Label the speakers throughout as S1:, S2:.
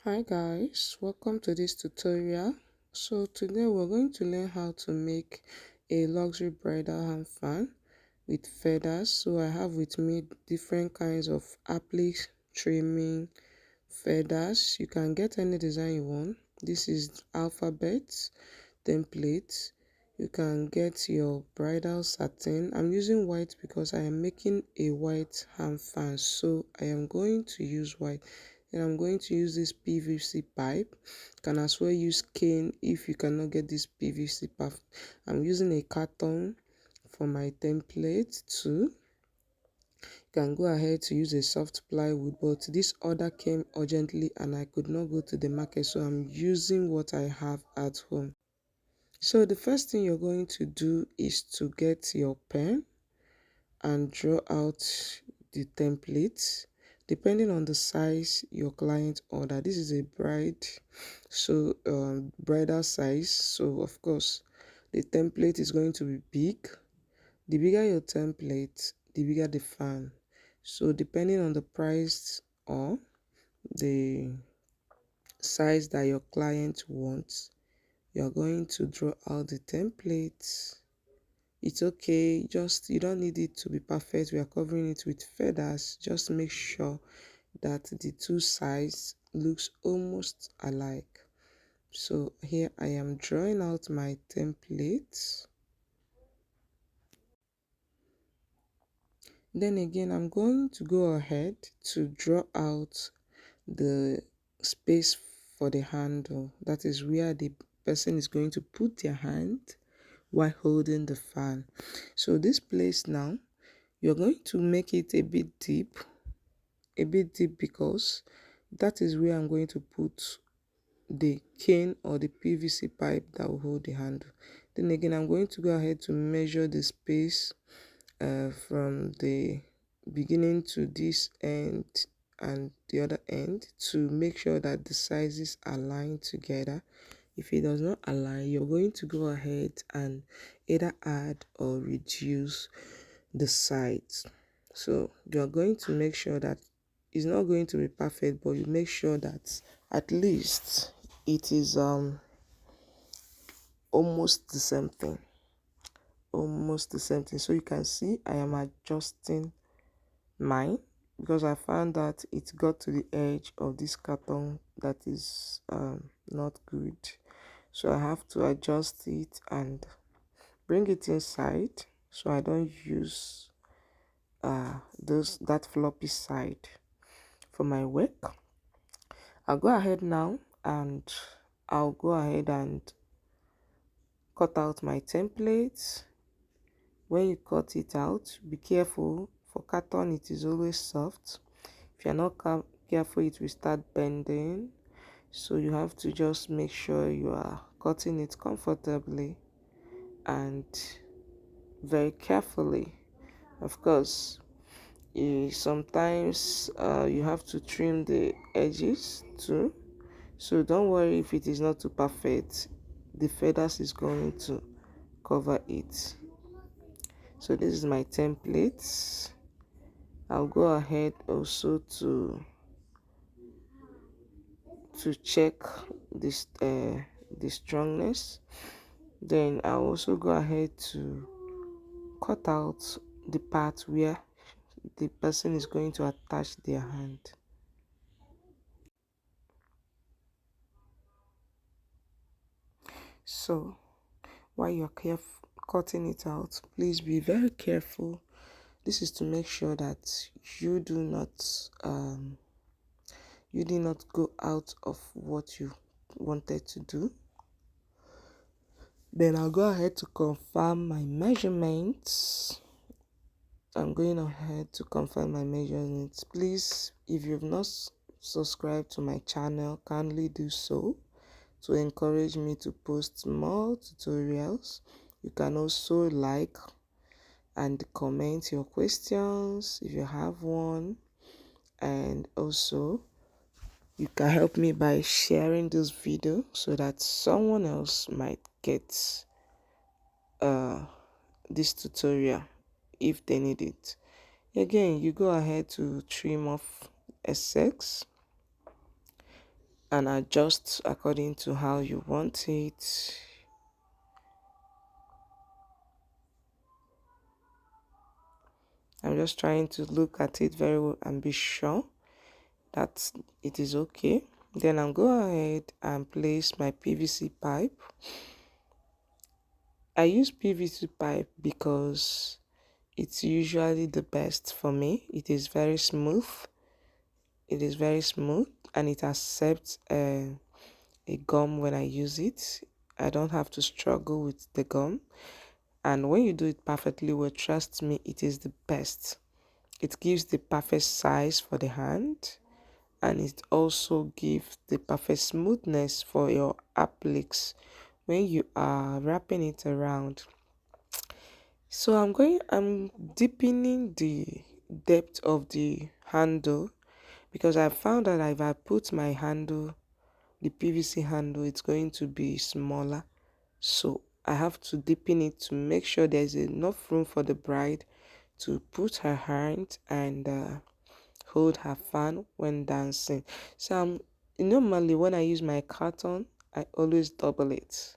S1: Hi guys, welcome to this tutorial. So today we're going to learn how to make a luxury bridal hand fan with feathers. So I have with me different kinds of applique trimming feathers. You can get any design you want. This is alphabet template. You can get your bridal satin. I'm using white because I am making a white hand fan, so I am going to use white. And I'm going to use this PVC pipe. You can as well use cane if you cannot get this PVC pipe. I'm using a carton for my template too. You can go ahead to use a soft plywood, but this order came urgently and I could not go to the market, so I'm using what I have at home. So the first thing you're going to do is to get your pen and draw out the template depending on the size your client order. This is a bride, so bridal size, so of course the template is going to be big. The bigger your template, the bigger the fan. So depending on the price or the size that your client wants, you're going to draw out the template. It's okay, just you don't need it to be perfect. We are covering it with feathers. Just make sure that the two sides looks almost alike. So here I am drawing out my template. Then again, I'm going to go ahead to draw out the space for the handle. That is where the person is going to put their hand while holding the fan. So this place now, you're going to make it a bit deep because that is where I'm going to put the cane or the PVC pipe that will hold the handle. Then again, I'm going to go ahead to measure the space from the beginning to this end and the other end to make sure that the sizes align together. If it does not align, you're going to go ahead and either add or reduce the sides. So you're going to make sure that it's not going to be perfect, but you make sure that at least it is almost the same thing. So you can see I am adjusting mine because I found that it got to the edge of this carton that is not good, so I have to adjust it and bring it inside so I don't use that floppy side for my work. I'll go ahead now and I'll go ahead and cut out my template. When you cut it out, be careful. For carton, it is always soft. If you're not careful, it will start bending. So you have to just make sure you are cutting it comfortably and very carefully. Of course, sometimes you have to trim the edges too. So don't worry if it is not too perfect. The feathers is going to cover it. So this is my template. I'll go ahead also to check this the strongness. Then I'll also go ahead to cut out the part where the person is going to attach their hand. So while you're cutting it out, please be very careful. This is to make sure that you do not go out of what you wanted to do. Then I'll go ahead to confirm my measurements. I'm going ahead to confirm my measurements. Please, if you've not subscribed to my channel, kindly do so to encourage me to post more tutorials. You can also like and comment your questions if you have one, and also you can help me by sharing this video so that someone else might get this tutorial if they need it. Again, you go ahead to trim off excess. and adjust according to how you want it. I'm just trying to look at it very well and be sure that it is okay. Then I'll go ahead and place my PVC pipe. I use PVC pipe because it's usually the best for me. It is very smooth. It is very smooth and it accepts a gum when I use it. I don't have to struggle with the gum. And when you do it perfectly well, trust me, it is the best. It gives the perfect size for the hand, and it also gives the perfect smoothness for your appliques when you are wrapping it around. So I'm deepening the depth of the handle because I found that if I put my handle, the PVC handle, it's going to be smaller. So I have to deepen it to make sure there's enough room for the bride to put her hand and hold her fan when dancing. So normally when I use my carton, I always double it.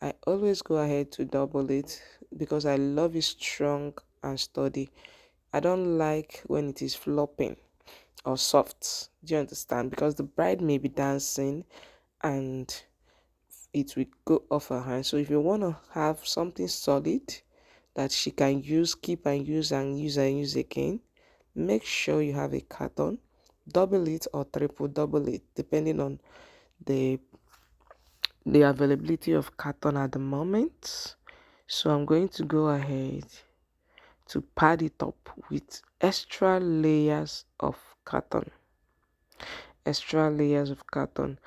S1: I always go ahead to double it because I love it strong and sturdy. I don't like when it is flopping or soft. Do you understand? Because the bride may be dancing and it will go off her hand. So if you want to have something solid that she can use, keep and use and use and use again, make sure you have a carton. Double it or triple double it depending on the the availability of carton at the moment. So I'm going to go ahead to pad it up with extra layers of carton. Extra layers of carton.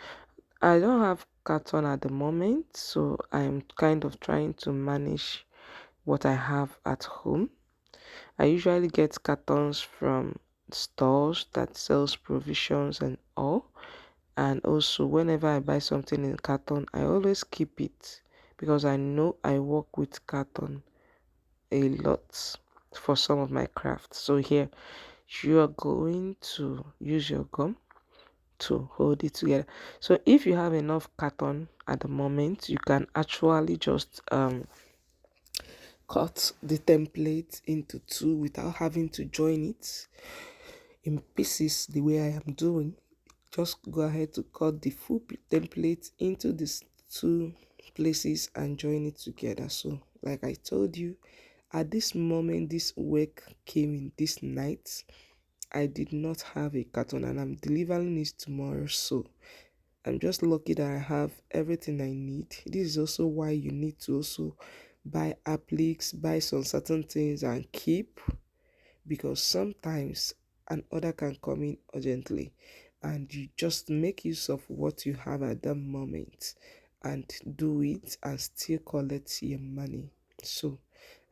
S1: I don't have carton at the moment, so I'm kind of trying to manage what I have at home. I usually get cartons from stores that sells provisions and all. And also whenever I buy something in carton, I always keep it because I know I work with carton a lot for some of my crafts. So here you are going to use your gum to hold it together. So if you have enough carton at the moment, you can actually just cut the template into two without having to join it in pieces the way I am doing. Just go ahead to cut the full template into these two places and join it together. So like I told you, at this moment this work came in this night. I did not have a carton and I'm delivering it tomorrow, so I'm just lucky that I have everything I need. This is also why you need to also buy appliques, buy some certain things and keep, because sometimes an order can come in urgently and you just make use of what you have at that moment and do it and still collect your money. So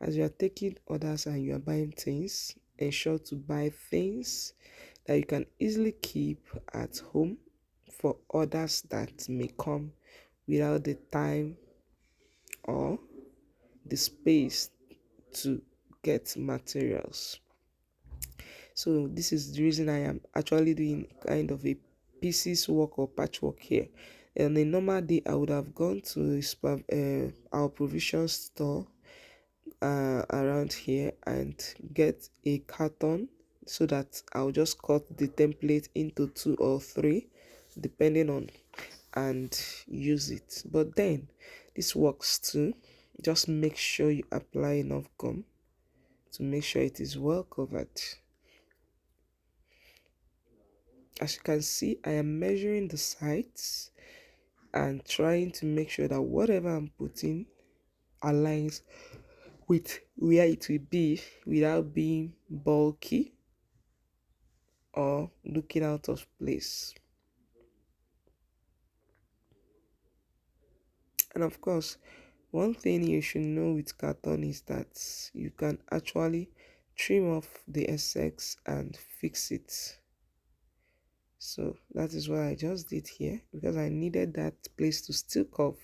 S1: as you are taking orders and you are buying things, ensure to buy things that you can easily keep at home for orders that may come without the time or the space to get materials. So this is the reason I am actually doing kind of a pieces work or patchwork here. On a normal day, I would have gone to our provision store around here and get a carton so that I'll just cut the template into two or three depending on and use it. But then this works too. Just make sure you apply enough gum to make sure it is well covered. As you can see, I am measuring the sides and trying to make sure that whatever I'm putting aligns with where it will be without being bulky or looking out of place. And of course, one thing you should know with carton is that you can actually trim off the excess and fix it. So that is what I just did here because I needed that place to still curve.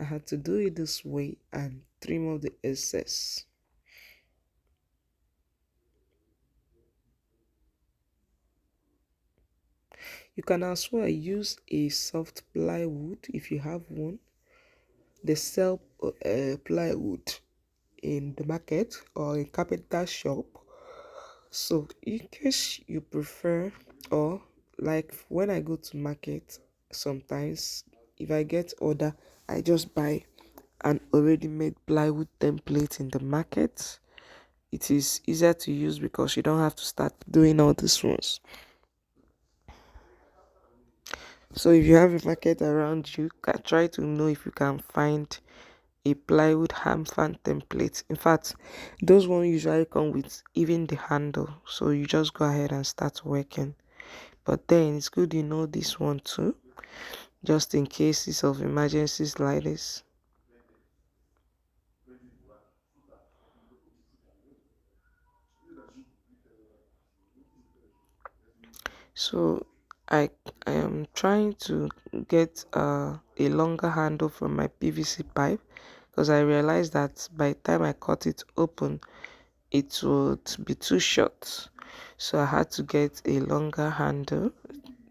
S1: I had to do it this way and trim off the excess. You can as well use a soft plywood if you have one. They sell plywood in the market or in carpenter shop. So in case you prefer, or like when I go to market, sometimes if I get order, I just buy an already made plywood template in the market. It is easier to use because you don't have to start doing all these ones. So if you have a market around you, try to know if you can find a plywood ham fan template. In fact, those ones usually come with even the handle, so you just go ahead and start working. But then it's good you know this one too, just in cases of emergencies like this. So I I am trying to get a longer handle from my PVC pipe because I realized that by the time I cut it open, it would be too short. So I had to get a longer handle.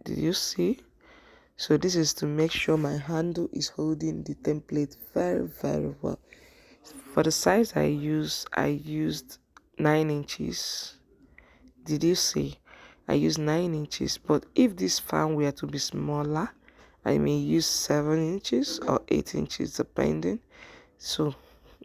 S1: Did you see? So this is to make sure my handle is holding the template very well. For the size I used 9 inches. Did you see? I used 9 inches, but if this fan were to be smaller, I may use 7 inches or 8 inches depending. So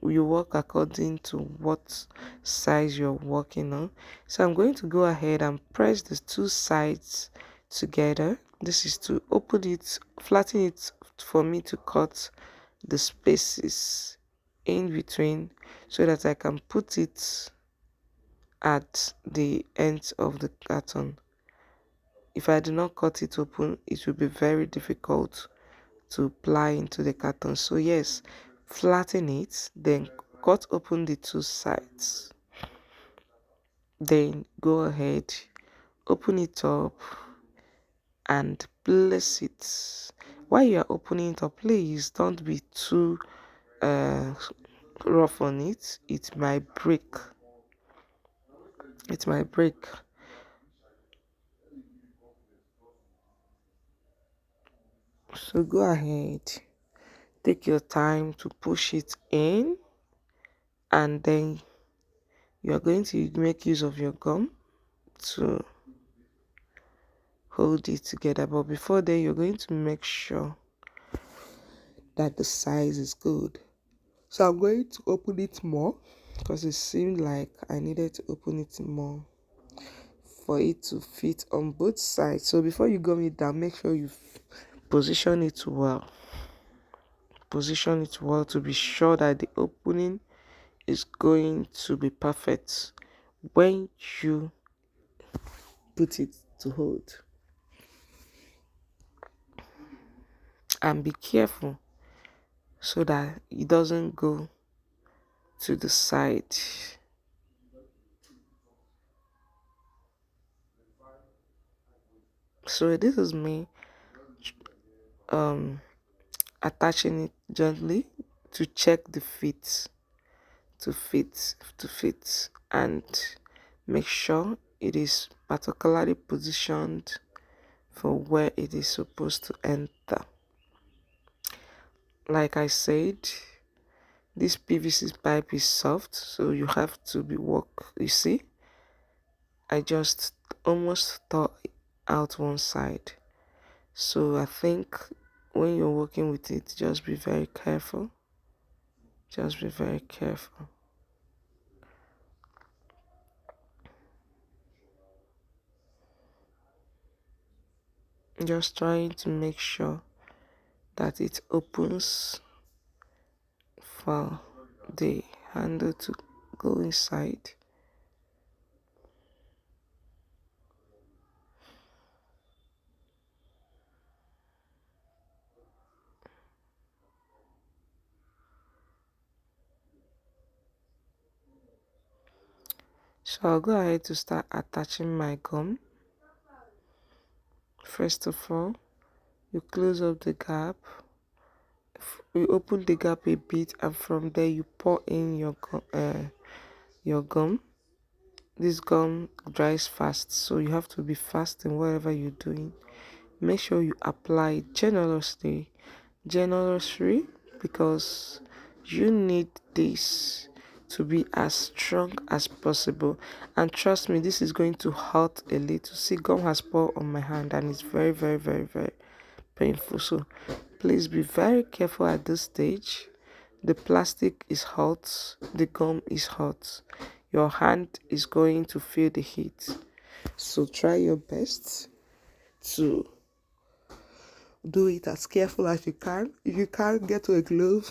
S1: you work according to what size you're working on. So I'm going to go ahead and press the two sides together. This is to open it, flatten it for me to cut the spaces in between so that I can put it at the ends of the carton. If I do not cut it open, it will be very difficult to apply into the carton. So yes, flatten it, then cut open the two sides. Then go ahead, open it up and place it. While you are opening it up, please don't be too uh, rough on it. It might break. It might break. So go ahead, take your time to push it in, and then you are going to make use of your gum to hold it together. But before then, you're going to make sure that the size is good. So I'm going to open it more because it seemed like I needed to open it more for it to fit on both sides. So before you gum it down, make sure you position it well. Position it well to be sure that the opening is going to be perfect when you put it to hold. And be careful so that it doesn't go to the side. So this is me um attaching it gently to check the fit, to fit and make sure it is particularly positioned for where it is supposed to enter. Like I said, this PVC pipe is soft, so you have to be you see, I just almost tore out one side. So I think when you're working with it, just be very careful. Just be very careful. Just trying to make sure that it opens for the handle to go inside. So I'll go ahead to start attaching my gum. First of all, you close up the gap. You open the gap a bit, and from there you pour in your gum. This gum dries fast, so you have to be fast in whatever you're doing. make sure you apply it generously, because you need this to be as strong as possible. And trust me, this is going to hurt a little. See, gum has poured on my hand and it's very, very, very, very painful. So please be very careful at this stage. The plastic is hot, the gum is hot. Your hand is going to feel the heat. So try your best to do it as careful as you can. If you can't get to a glove,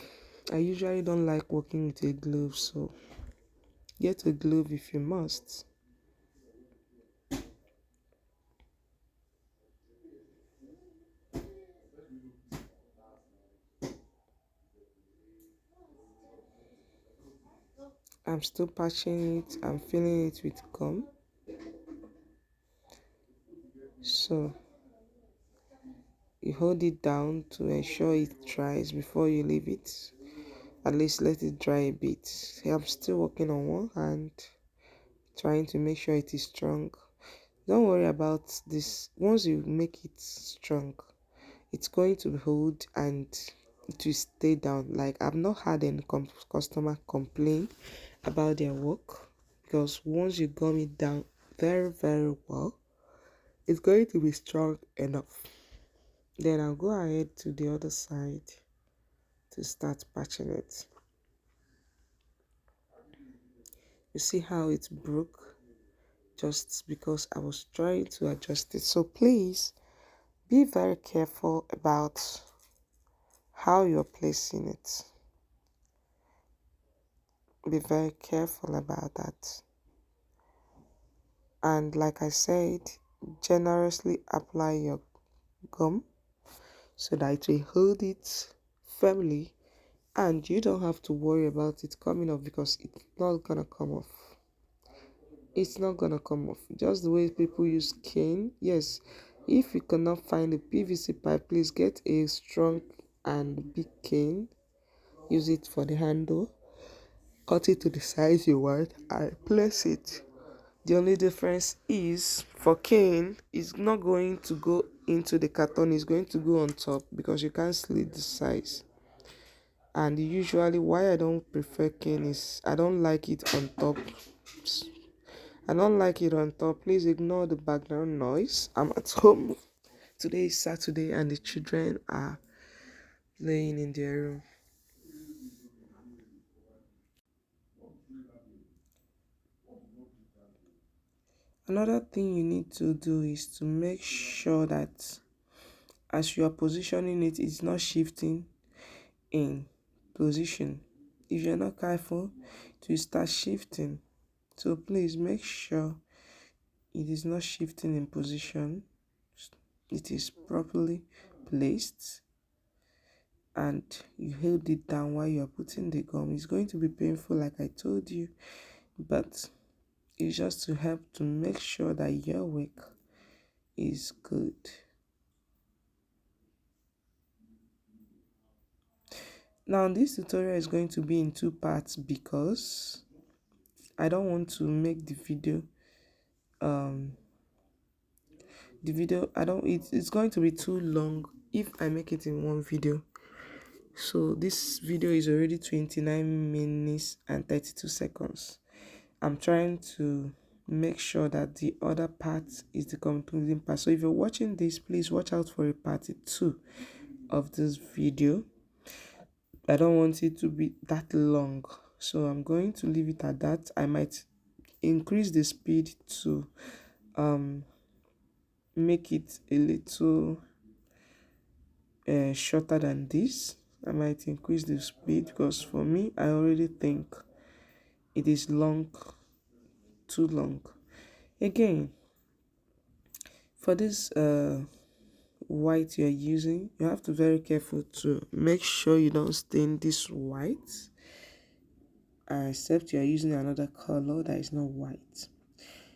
S1: I usually don't like working with a glove, so get a glove if you must. I'm still patching it, I'm filling it with gum. So you hold it down to ensure it dries before you leave it. At least let it dry a bit. I'm still working on one hand, trying to make sure it is strong. Don't worry about this. Once you make it strong, it's going to hold and it will stay down. Like, I've not had any customer complain about their work, because once you gum it down very, very well, it's going to be strong enough. Then I'll go ahead to the other side to start patching it. You see how it broke just because I was trying to adjust it. So please be very careful about how you're placing it. Be very careful about that. And like I said, generously apply your gum so that it will hold it firmly and you don't have to worry about it coming off, because it's not gonna come off. It's not gonna come off. Just the way people use cane. Yes, if you cannot find a PVC pipe, please get a strong and big cane. Use it for the handle. Cut it to the size you want and place it. The only difference is, for cane, it's not going to go into the carton, it's going to go on top, because you can't slit the size. And usually why I don't prefer cane is I don't like it on top. I don't like it on top. Please ignore the background noise. I'm at home. Today is Saturday and the children are playing in their room. Another thing you need to do is to make sure that as you are positioning it, it's not shifting in position. If you're not careful, it will start shifting. So please make sure it is not shifting in position. It is properly placed and you hold it down while you're putting the gum. It's going to be painful, like I told you, but it's just to help to make sure that your work is good. Now this tutorial is going to be in two parts because I don't want to make the video I don't it's going to be too long if I make it in one video. So this video is already 29 minutes and 32 seconds. I'm trying to make sure that the other part is the concluding part. So if you're watching this, please watch out for a part 2 of this video. I don't want it to be that long, so I'm going to leave it at that. I might increase the speed to make it a little shorter than this. I might increase the speed because for me, I already think it is long, too long. Again, for this white you're using, you have to be very careful to make sure you don't stain this white, except you're using another color that is not white.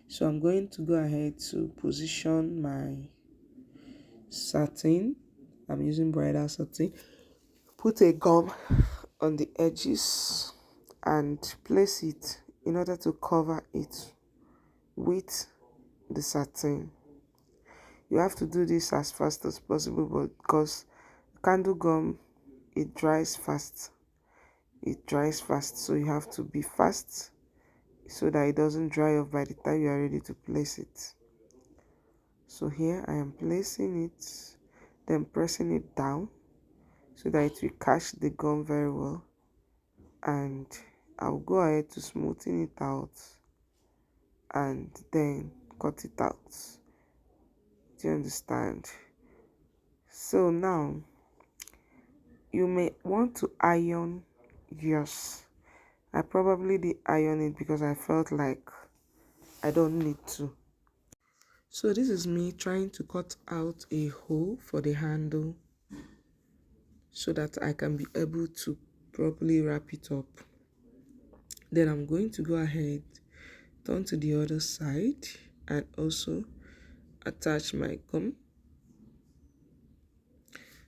S1: So I'm going to go ahead to position my satin. I'm using bridal satin. Put a gum on the edges and place it in order to cover it with the satin. You have to do this as fast as possible, but because candle gum, it dries fast. It dries fast, so you have to be fast so that it doesn't dry off by the time you are ready to place it. So here I am placing it, then pressing it down so that it will catch the gum very well, and I'll go ahead to smoothen it out and then cut it out. Do you understand? So now you may want to iron yours. I probably did iron it because I felt like I don't need to. So this is me trying to cut out a hole for the handle so that I can be able to properly wrap it up. Then I'm going to go ahead, turn to the other side, and also attach my gum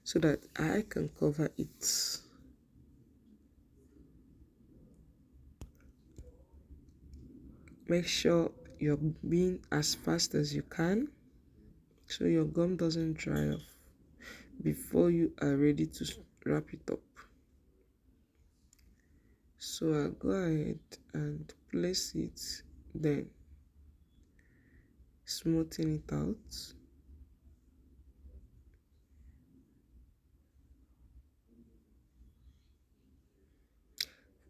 S1: so that I can cover it. Make sure you're being as fast as you can so your gum doesn't dry off before you are ready to wrap it up. So I'll go ahead and place it, then smoothen it out.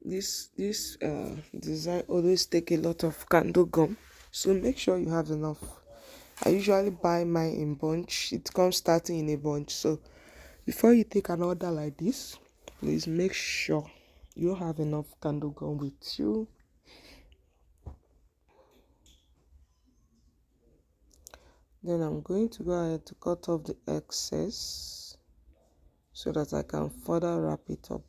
S1: This design always take a lot of candle gum, so make sure you have enough. I usually buy mine in bunch. It comes starting in a bunch, so before you take an order like this, please make sure you have enough candle gum with you. Then I'm going to go ahead to cut off the excess so that I can further wrap it up.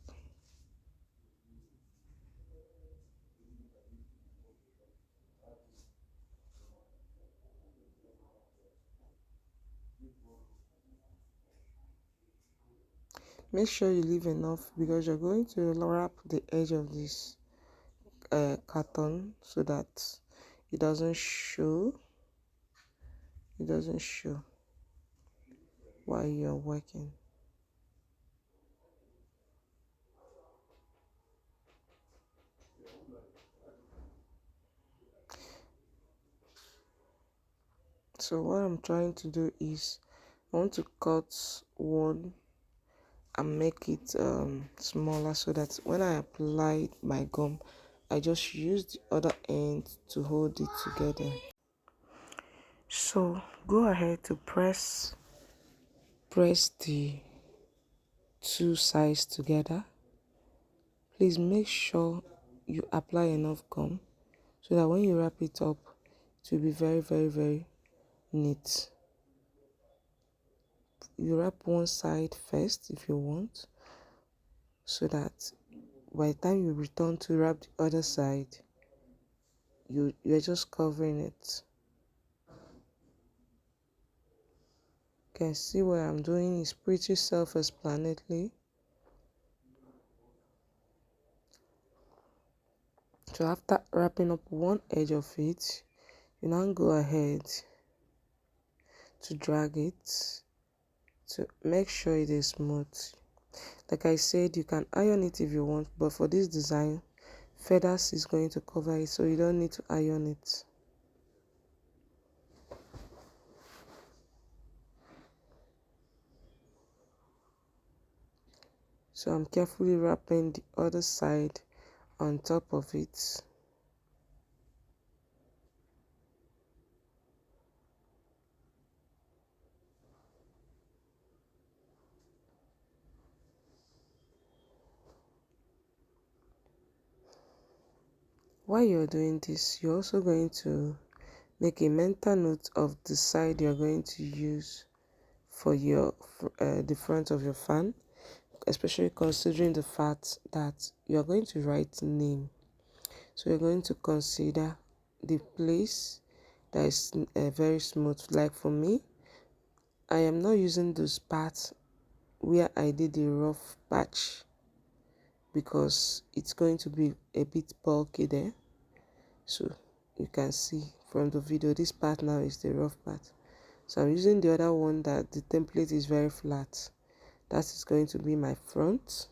S1: Make sure you leave enough because you're going to wrap the edge of this carton so that it doesn't show. It doesn't show while you're working. So what I'm trying to do is I want to cut one and make it smaller so that when I apply my gum, I just use the other end to hold it together. So go ahead to press the two sides together. Please make sure you apply enough gum so that when you wrap it up, it will be very, very, very neat. You wrap one side first if you want, so that by the time you return to wrap the other side, you're just covering it. You can see what I'm doing is pretty self-explanatory. So after wrapping up one edge of it, you now go ahead to drag it to make sure it is smooth. Like I said, you can iron it if you want, but for this design, feathers is going to cover it, so you don't need to iron it. So I'm carefully wrapping the other side on top of it. While you're doing this, you're also going to make a mental note of the side you're going to use for your the front of your fan, especially considering the fact that you're going to write name. So you're going to consider the place that is very smooth. Like for me, I am not using those parts where I did the rough patch because it's going to be a bit bulky there. So you can see from the video, this part now is the rough part. So I'm using the other one that the template is very flat. That is going to be my front.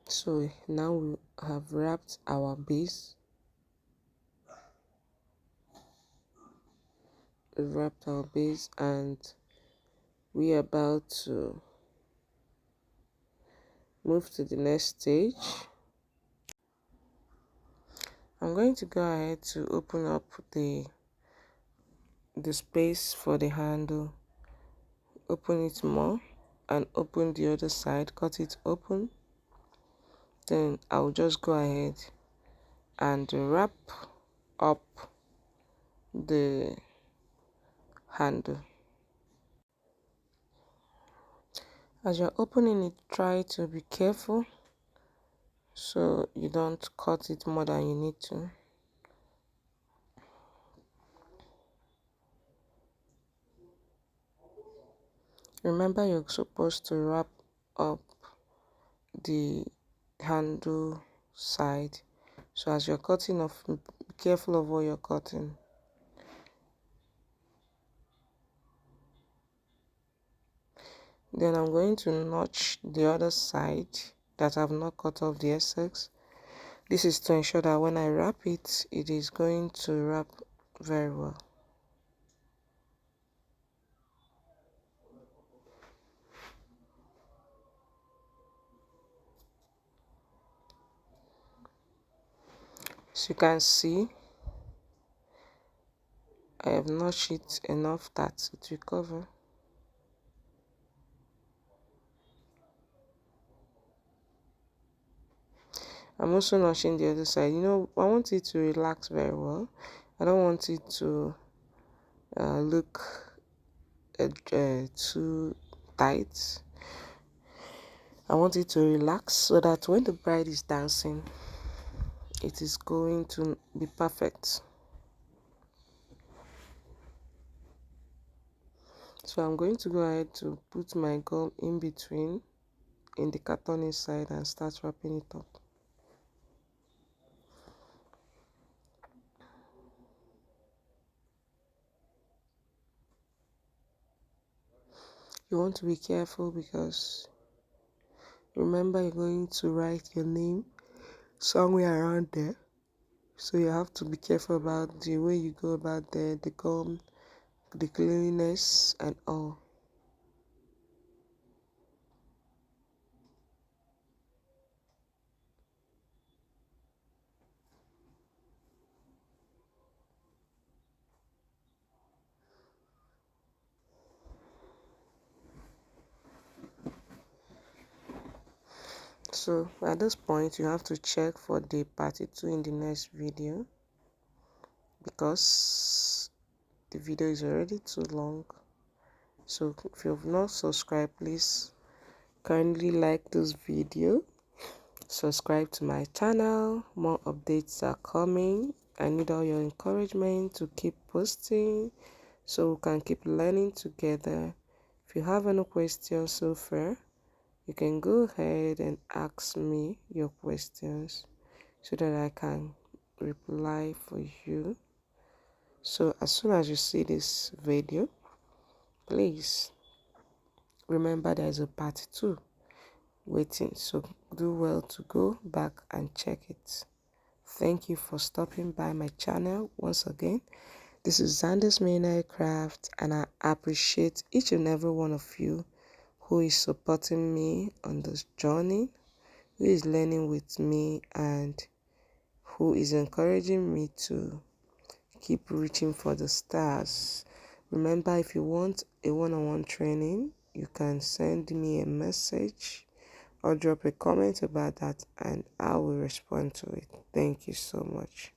S1: So now we have wrapped our base. We've wrapped our base and we are about to move to the next stage. I'm going to go ahead to open up the space for the handle. Open it more and open the other side, cut it open. Then I'll just go ahead and wrap up the handle. As you're opening it, try to be careful so you don't cut it more than you need to. Remember, you're supposed to wrap up the handle side. So as you're cutting off, be careful of what you're cutting. Then I'm going to notch the other side that I've not cut off the excess. This is to ensure that when I wrap it, it is going to wrap very well. As you can see, I have notched it enough that it will cover. I'm also notching the other side. You know, I want it to relax very well. I don't want it to look too tight. I want it to relax so that when the bride is dancing, it is going to be perfect. So I'm going to go ahead to put my gum in between in the carton inside and start wrapping it up. You want to be careful because remember you're going to write your name somewhere around there. So you have to be careful about the way you go about the gum, the cleanliness and all. So at this point you have to check for the part 2 in the next video because the video is already too long. So if you have not subscribed, please kindly like this video, subscribe to my channel. More updates are coming. I need all your encouragement to keep posting so we can keep learning together. If you have any questions so far, you can go ahead and ask me your questions so that I can reply for you. So as soon as you see this video, please remember there is a part 2 waiting, so do well to go back and check it. Thank you for stopping by my channel once again. This is Zander's Milliner Craft, and I appreciate each and every one of you who is supporting me on this journey, who is learning with me, and who is encouraging me to keep reaching for the stars. Remember, if you want a one-on-one training, you can send me a message or drop a comment about that and I will respond to it. Thank you so much.